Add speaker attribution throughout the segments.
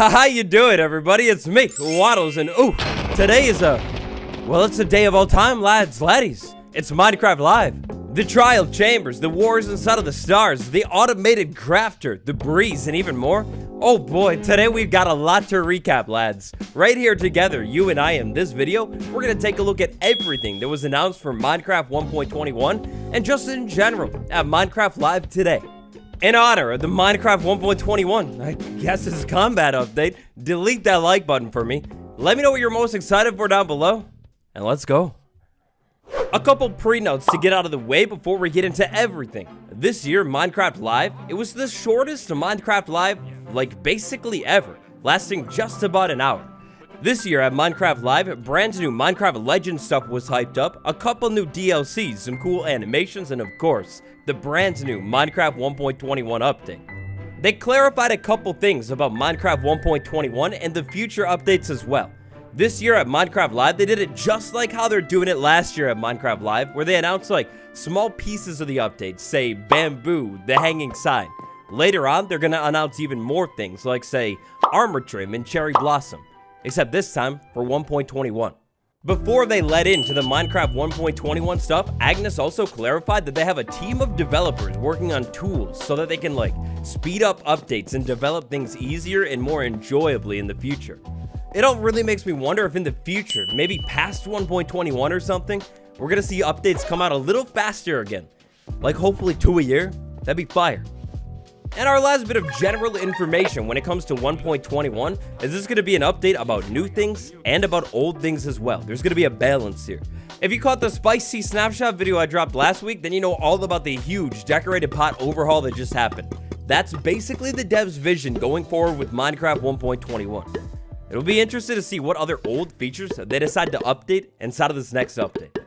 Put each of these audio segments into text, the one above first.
Speaker 1: How you doing, everybody? It's me, Waddles, and today is it's a day of all time, laddies. It's Minecraft Live. The Trial Chambers, the wars inside of the stars, the automated crafter, the breeze, and even more. Oh boy, today we've got a lot to recap, lads. Right here together, you and I in this video, we're gonna take a look at everything that was announced for Minecraft 1.21 and just in general at Minecraft Live today. In honor of the Minecraft 1.21, I guess this is combat update, delete that like button for me. Let me know what you're most excited for down below, and let's go. A couple pre-notes to get out of the way before we get into everything. This year, Minecraft Live, it was the shortest Minecraft Live, like basically ever, lasting just about an hour. This year at Minecraft Live, brand new Minecraft Legends stuff was hyped up, a couple new DLCs, some cool animations, and of course, the brand new Minecraft 1.21 update. They clarified a couple things about Minecraft 1.21 and the future updates as well. This year at Minecraft Live, they did it just like how they're doing it last year at Minecraft Live, where they announced like small pieces of the update, say bamboo, the hanging sign. Later on, they're gonna announce even more things like say armor trim and cherry blossom, except this time for 1.21. Before they let into the Minecraft 1.21 stuff, Agnes also clarified that they have a team of developers working on tools so that they can like speed up updates and develop things easier and more enjoyably in the future. It all really makes me wonder if in the future, maybe past 1.21 or something, we're gonna see updates come out a little faster again. Like hopefully 2 a year, that'd be fire. And our last bit of general information when it comes to 1.21 is this going to be an update about new things and about old things as well. There's going to be a balance here. If you caught the spicy snapshot video I dropped last week, then you know all about the huge decorated pot overhaul that just happened. That's basically the devs' vision going forward with Minecraft 1.21. It'll be interesting to see what other old features they decide to update inside of this next update.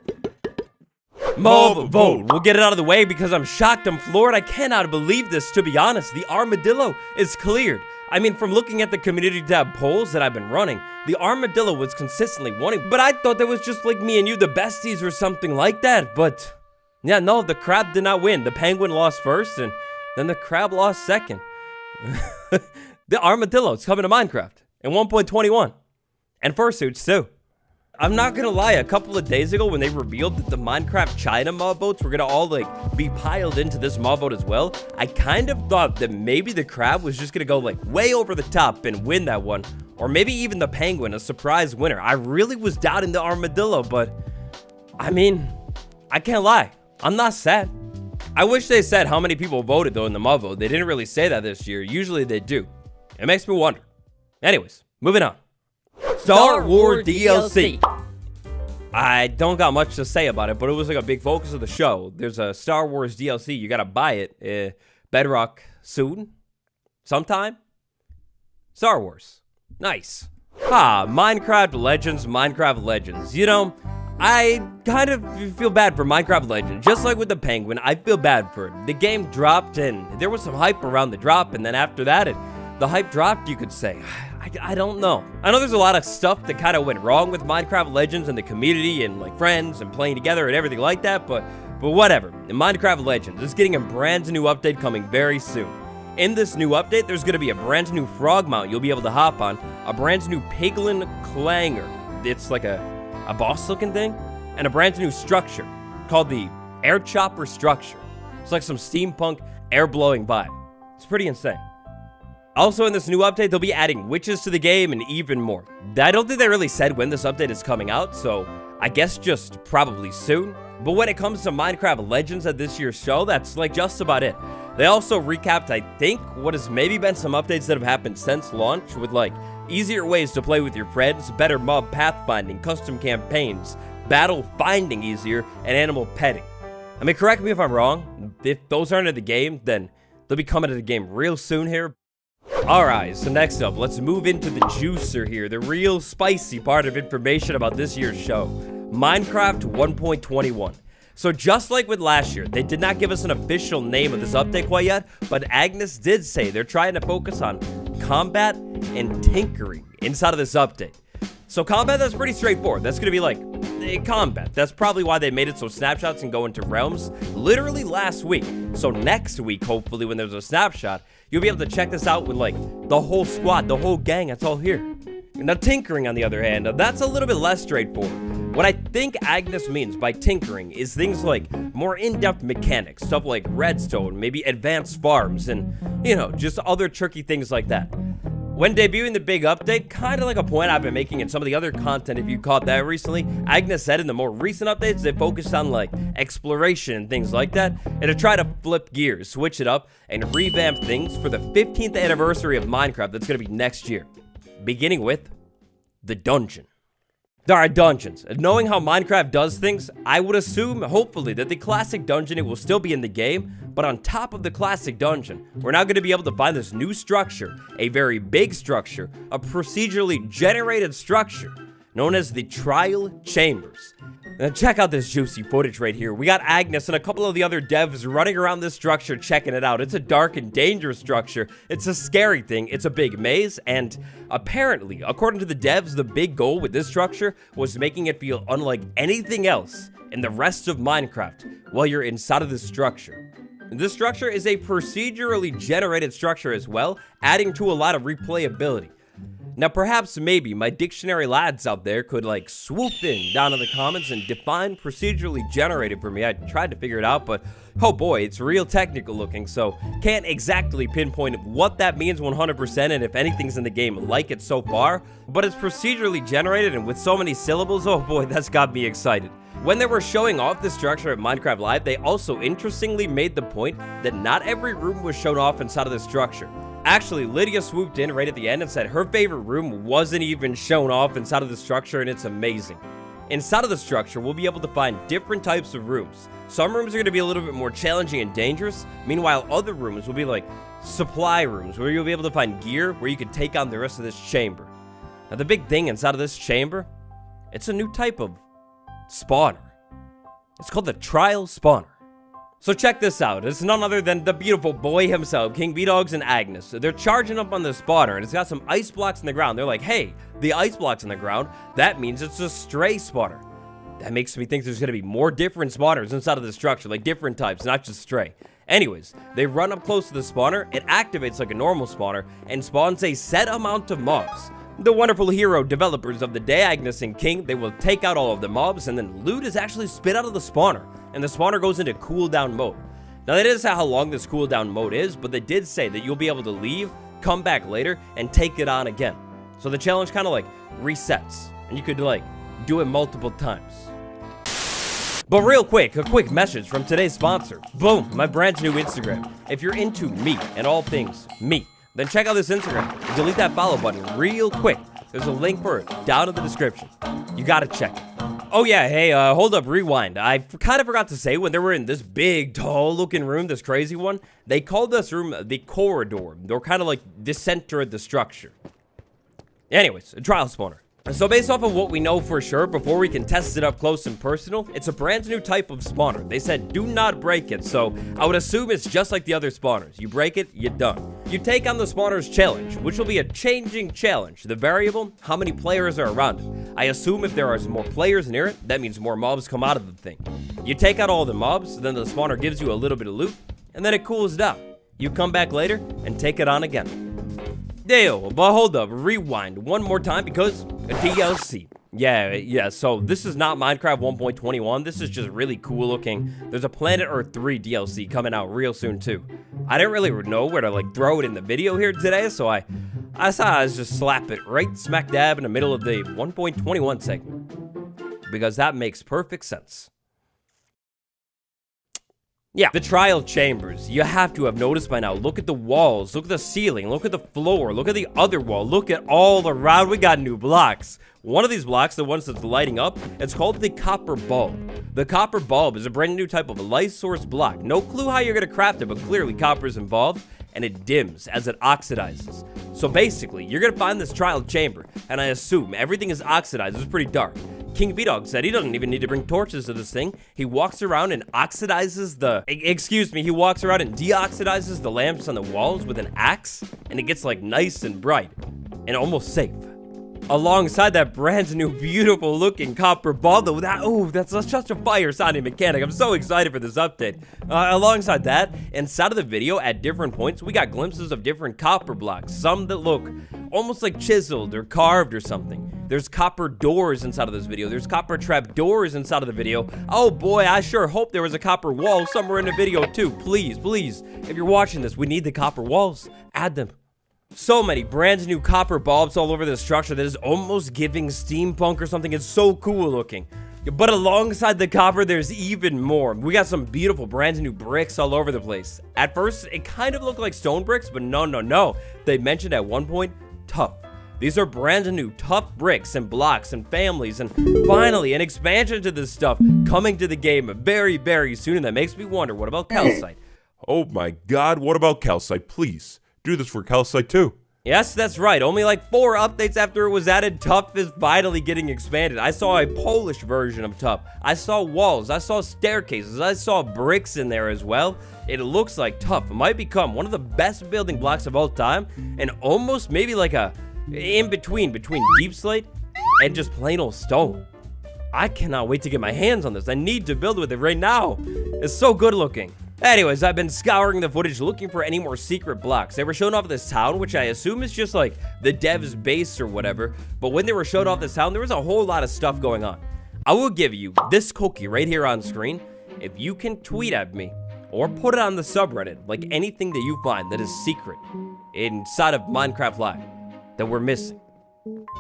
Speaker 1: Mob vote. We'll get it out of the way because I'm shocked, I'm floored, I cannot believe this, to be honest. The armadillo is cleared. I mean, from looking at the community tab polls that I've been running, the armadillo was consistently winning, but I thought that was just like me and you, the besties or something like that. But yeah, no, the crab did not win. The penguin lost first and then the crab lost second. The armadillo is coming to Minecraft in 1.21 and fursuits too. I'm not gonna lie, a couple of days ago when they revealed that the Minecraft China mob boats were gonna all like be piled into this mob boat as well, I kind of thought that maybe the crab was just gonna go like way over the top and win that one, or maybe even the penguin, a surprise winner. I really was doubting the armadillo, but I mean, I can't lie, I'm not sad. I wish they said how many people voted though in the mob vote. They didn't really say that this year. Usually they do. It makes me wonder. Anyways, moving on. Star Wars DLC. I don't got much to say about it, but it was like a big focus of the show. There's a Star Wars DLC. You gotta buy it. Bedrock soon. Sometime. Star Wars. Nice. Minecraft Legends. You know, I kind of feel bad for Minecraft Legends. Just like with the penguin, I feel bad for it. The game dropped and there was some hype around the drop, and then after that, the hype dropped, you could say. I don't know. I know there's a lot of stuff that kind of went wrong with Minecraft Legends and the community and like friends and playing together and everything like that, but whatever. In Minecraft Legends is getting a brand new update coming very soon. In this new update, there's going to be a brand new frog mount you'll be able to hop on, a brand new piglin clanger. It's like a boss looking thing, and a brand new structure called the air chopper structure. It's like some steampunk air blowing vibe. It's pretty insane. Also in this new update, they'll be adding witches to the game and even more. I don't think they really said when this update is coming out, so I guess just probably soon. But when it comes to Minecraft Legends at this year's show, that's like just about it. They also recapped, I think, what has maybe been some updates that have happened since launch with like easier ways to play with your friends, better mob pathfinding, custom campaigns, battle finding easier, and animal petting. I mean, correct me if I'm wrong. If those aren't in the game, then they'll be coming to the game real soon here. Alright, so next up, let's move into the juicer here, the real spicy part of information about this year's show, Minecraft 1.21. So just like with last year, they did not give us an official name of this update quite yet, but Agnes did say they're trying to focus on combat and tinkering inside of this update. So combat, that's pretty straightforward. That's gonna be like combat. That's probably why they made it so snapshots can go into realms literally last week. So next week, hopefully, when there's a snapshot, you'll be able to check this out with like the whole squad, the whole gang. That's all here. Now, tinkering, on the other hand, that's a little bit less straightforward. What I think Agnes means by tinkering is things like more in-depth mechanics, stuff like redstone, maybe advanced farms, and, you know, just other tricky things like that. When debuting the big update, kind of like a point I've been making in some of the other content if you caught that recently, Agnes said in the more recent updates they focused on like exploration and things like that, and to try to flip gears, switch it up, and revamp things for the 15th anniversary of Minecraft that's going to be next year. Beginning with the dungeon. There are dungeons. Knowing how Minecraft does things, I would assume, hopefully, that the classic dungeon, it will still be in the game, but on top of the classic dungeon, we're now going to be able to find this new structure, a very big structure, a procedurally generated structure, known as the Trial Chambers. Now check out this juicy footage right here. We got Agnes and a couple of the other devs running around this structure checking it out. It's a dark and dangerous structure. It's a scary thing. It's a big maze, and apparently, according to the devs, the big goal with this structure was making it feel unlike anything else in the rest of Minecraft while you're inside of this structure. This structure is a procedurally generated structure as well, adding to a lot of replayability. Now, perhaps maybe my dictionary lads out there could like swoop in down in the comments and define procedurally generated for me. I tried to figure it out, but oh boy, it's real technical looking, so can't exactly pinpoint what that means 100% and if anything's in the game like it so far, but it's procedurally generated and with so many syllables, oh boy, that's got me excited. When they were showing off the structure at Minecraft Live, they also interestingly made the point that not every room was shown off inside of the structure. Actually, Lydia swooped in right at the end and said her favorite room wasn't even shown off inside of the structure, and it's amazing. Inside of the structure, we'll be able to find different types of rooms. Some rooms are going to be a little bit more challenging and dangerous. Meanwhile, other rooms will be like supply rooms, where you'll be able to find gear where you can take on the rest of this chamber. Now, the big thing inside of this chamber, it's a new type of spawner. It's called the Trial Spawner. So check this out. It's none other than the beautiful boy himself, King B-Dogs and Agnes. They're charging up on the spawner, and it's got some ice blocks in the ground. They're like, hey, the ice blocks in the ground, that means it's a stray spawner. That makes me think there's going to be more different spawners inside of the structure, like different types, not just stray. Anyways, they run up close to the spawner, it activates like a normal spawner, and spawns a set amount of mobs. The wonderful hero developers of the day, Agnes and King, they will take out all of the mobs, and then loot is actually spit out of the spawner, and the spawner goes into cooldown mode. Now, they didn't say how long this cooldown mode is, but they did say that you'll be able to leave, come back later, and take it on again. So the challenge kind of like resets, and you could like do it multiple times. But real quick, a quick message from today's sponsor. Boom, my brand new Instagram. If you're into meat and all things meat, then check out this Instagram. Delete that follow button real quick. There's a link for it down in the description. You gotta check it. Oh yeah, hey, hold up, rewind. I kind of forgot to say, when they were in this big, tall-looking room, this crazy one, they called this room the corridor. They're kind of like the center of the structure. Anyways, a trial spawner. So based off of what we know for sure, before we can test it up close and personal, it's a brand new type of spawner. They said do not break it, so I would assume it's just like the other spawners. You break it, you're done. You take on the spawner's challenge, which will be a changing challenge. The variable, how many players are around it. I assume if there are more players near it, that means more mobs come out of the thing. You take out all the mobs, then the spawner gives you a little bit of loot, and then it cools down. You come back later and take it on again. Deal, but hold up, rewind one more time because a DLC. Yeah, so this is not Minecraft 1.21, this is just really cool looking. There's a Planet Earth 3 DLC coming out real soon too. I didn't really know where to like throw it in the video here today, so I thought I'd just slap it right smack dab in the middle of the 1.21 segment. Because that makes perfect sense. Yeah, the trial chambers. You have to have noticed by now. Look at the walls, look at the ceiling, look at the floor, look at the other wall, look at all around. We got new blocks. One of these blocks, the ones that's lighting up, it's called the copper bulb. The copper bulb is a brand new type of light source block. No clue how you're gonna craft it, but clearly copper is involved, and it dims as it oxidizes. So basically, you're gonna find this trial chamber, and I assume everything is oxidized. It's pretty dark. King B-Dog said he doesn't even need to bring torches to this thing. He walks around and oxidizes the... he walks around and deoxidizes the lamps on the walls with an axe, and it gets like nice and bright and almost safe. alongside that brand new beautiful looking copper ball though. That's such a fire sounding mechanic. I'm so excited for this update. Alongside that, inside of the video at different points we got glimpses of different copper blocks, some that look almost like chiseled or carved or something. There's copper doors inside of this video. There's copper trap doors inside of the video. Oh boy, I sure hope there was a copper wall somewhere in the video too. Please, if you're watching this, we need the copper walls. Add them. So many brand new copper bulbs all over this structure that is almost giving steampunk or something. It's so cool looking. But alongside the copper, there's even more. We got some beautiful brand new bricks all over the place. At first, it kind of looked like stone bricks, but no. They mentioned at one point, tough. These are brand new tough bricks and blocks and families, and finally an expansion to this stuff coming to the game very, very soon. And that makes me wonder, what about calcite?
Speaker 2: Oh my god, what about calcite? Please, do this for calcite too.
Speaker 1: Yes, that's right. Only like 4 updates after it was added, Tough is finally getting expanded. I saw a Polish version of Tough. I saw walls. I saw staircases. I saw bricks in there as well. It looks like Tough might become one of the best building blocks of all time, and almost maybe like a between deep slate and just plain old stone. I cannot wait to get my hands on this. I need to build with it right now. It's so good looking. Anyways, I've been scouring the footage looking for any more secret blocks. They were showing off this town, which I assume is just like the dev's base or whatever. But when they were showing off this town, there was a whole lot of stuff going on. I will give you this cookie right here on screen if you can tweet at me or put it on the subreddit, like anything that you find that is secret inside of Minecraft Live that we're missing.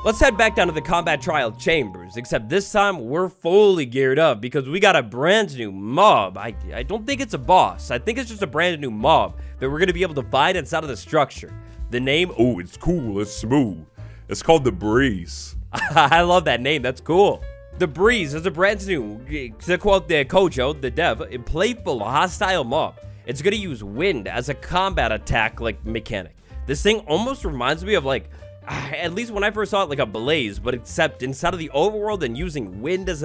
Speaker 1: Let's head back down to the combat trial chambers, except this time we're fully geared up because we got a brand new mob. I don't think it's a boss. I think it's just a brand new mob that we're going to be able to find inside of the structure. The name...
Speaker 2: Oh, it's cool. It's smooth. It's called the Breeze.
Speaker 1: I love that name. That's cool. The Breeze is a brand new, to quote the Kojo, the dev, a playful, hostile mob. It's going to use wind as a combat attack like mechanic. This thing almost reminds me of like... at least when I first saw it, like a Blaze, but except inside of the overworld and using wind as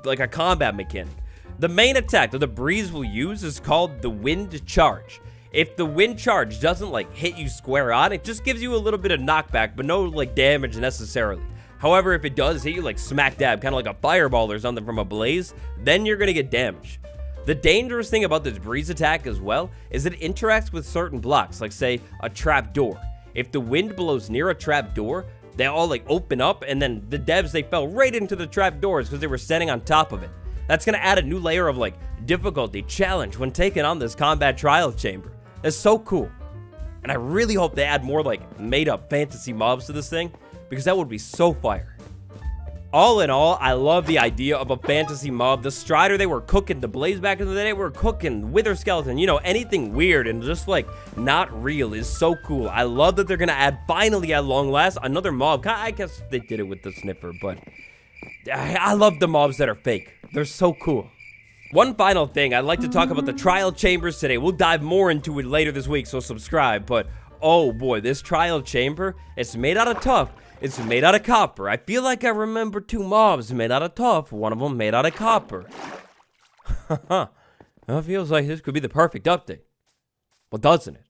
Speaker 1: like a combat mechanic. The main attack that the Breeze will use is called the Wind Charge. If the Wind Charge doesn't like hit you square on, it just gives you a little bit of knockback, but no like damage necessarily. However, if it does hit you like smack dab, kind of like a fireball or something from a Blaze, then you're gonna get damage. The dangerous thing about this Breeze attack as well is it interacts with certain blocks, like say a trap door. If the wind blows near a trap door, they all like open up, and then the devs, they fell right into the trap doors because they were standing on top of it. That's gonna add a new layer of like difficulty, challenge when taking on this combat trial chamber. That's so cool. And I really hope they add more like made up fantasy mobs to this thing, because that would be so fire. All in all, I love the idea of a fantasy mob. The Strider, they were cooking. The Blaze back in the day were cooking. Wither Skeleton, you know, anything weird and just like not real is so cool. I love that they're gonna add, finally at long last, another mob. I guess they did it with the Sniffer, but I love the mobs that are fake. They're so cool. One final thing, I'd like to talk about the trial chambers today. We'll dive more into it later this week, so subscribe. But oh boy, this trial chamber, it's made out of Tough. It's made out of copper. I feel like I remember 2 mobs made out of Tough, one of them made out of copper. It feels like this could be the perfect update. Well, doesn't it?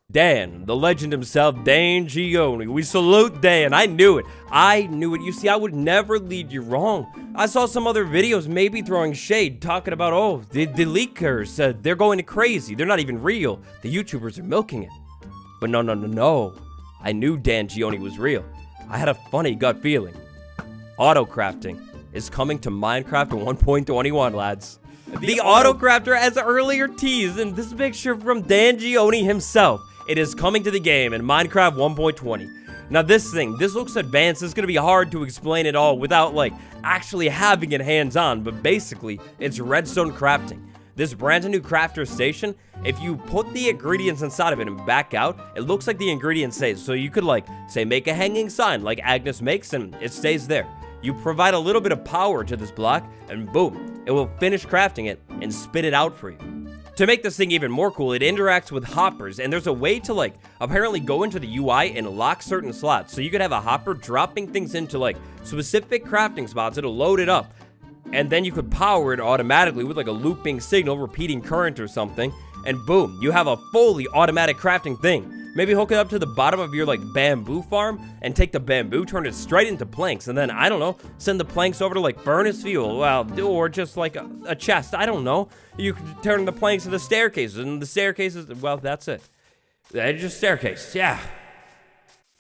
Speaker 1: Dan, the legend himself, Dangioni. We salute Dan. I knew it. You see, I would never lead you wrong. I saw some other videos maybe throwing shade, talking about, oh, the leakers, they're going crazy. They're not even real. The YouTubers are milking it. But no. I knew Dangioni was real. I had a funny gut feeling. Auto crafting is coming to Minecraft 1.21, lads. The auto crafter, as earlier teased in this picture from Dangioni himself, it is coming to the game in Minecraft 1.20. Now this looks advanced. It's gonna be hard to explain it all without like actually having it hands-on, but basically it's redstone crafting. This brand new crafter station, if you put the ingredients inside of it and back out, it looks like the ingredient stays. So you could like, say, make a hanging sign like Agnes makes and it stays there. You provide a little bit of power to this block and boom, it will finish crafting it and spit it out for you. To make this thing even more cool, it interacts with hoppers, and there's a way to like apparently go into the UI and lock certain slots. So you could have a hopper dropping things into like specific crafting spots. It'll load it up. And then you could power it automatically with like a looping signal, repeating current or something. And boom, you have a fully automatic crafting thing. Maybe hook it up to the bottom of your, like, bamboo farm and take the bamboo, turn it straight into planks, and then, I don't know, send the planks over to, like, furnace fuel, well, or just, like, a chest, I don't know. You could turn the planks into staircases, and the staircases, well, that's it. They're just staircase, yeah.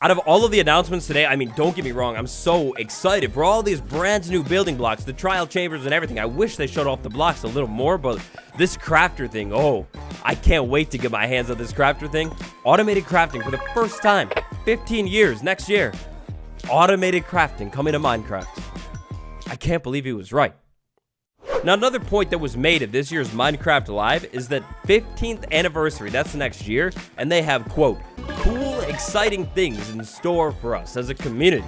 Speaker 1: Out of all of the announcements today, I mean, don't get me wrong, I'm so excited for all these brand new building blocks, the trial chambers and everything. I wish they showed off the blocks a little more, but this crafter thing, oh, I can't wait to get my hands on this crafter thing. Automated crafting for the first time, 15 years, next year. Automated crafting coming to Minecraft. I can't believe he was right. Now, another point that was made at this year's Minecraft Live is that 15th anniversary, that's next year, and they have, quote, cool, exciting things in store for us as a community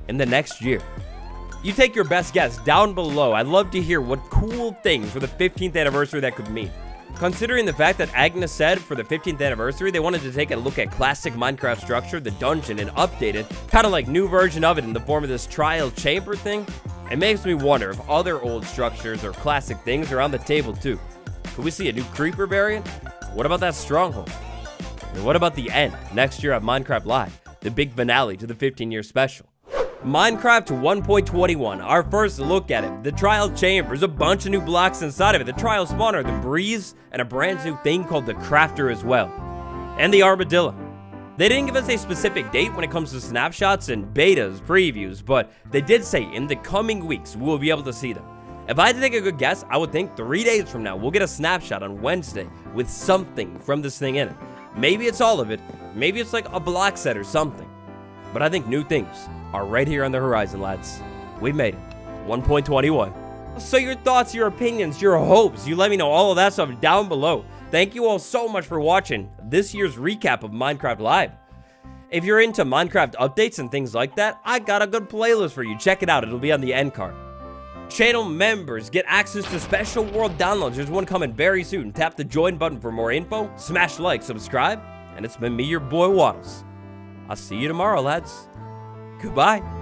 Speaker 1: in the next year. You take your best guess down below. I'd love to hear what cool things for the 15th anniversary that could mean. Considering the fact that Agnes said for the 15th anniversary, they wanted to take a look at classic Minecraft structure, the dungeon, and update it, kind of like new version of it in the form of this trial chamber thing. It makes me wonder if other old structures or classic things are on the table too. Could we see a new creeper variant? What about that stronghold? And what about the end next year at Minecraft Live, the big finale to the 15-year special? Minecraft 1.21, our first look at it. The trial chambers, a bunch of new blocks inside of it, the trial spawner, the breeze, and a brand new thing called the crafter as well. And the armadillo. They didn't give us a specific date when it comes to snapshots and betas, previews, but they did say in the coming weeks we will be able to see them. If I had to take a good guess, I would think 3 days from now we'll get a snapshot on Wednesday with something from this thing in it. Maybe it's all of it, maybe it's like a block set or something. But I think new things are right here on the horizon, lads. We made it. 1.21. So your thoughts, your opinions, your hopes, you let me know all of that stuff down below. Thank you all so much for watching this year's recap of Minecraft Live. If you're into Minecraft updates and things like that, I got a good playlist for you. Check it out. It'll be on the end card. Channel members get access to special world downloads. There's one coming very soon. Tap the join button for more info. Smash like, subscribe. And it's been me, your boy Waddles. I'll see you tomorrow, lads. Goodbye.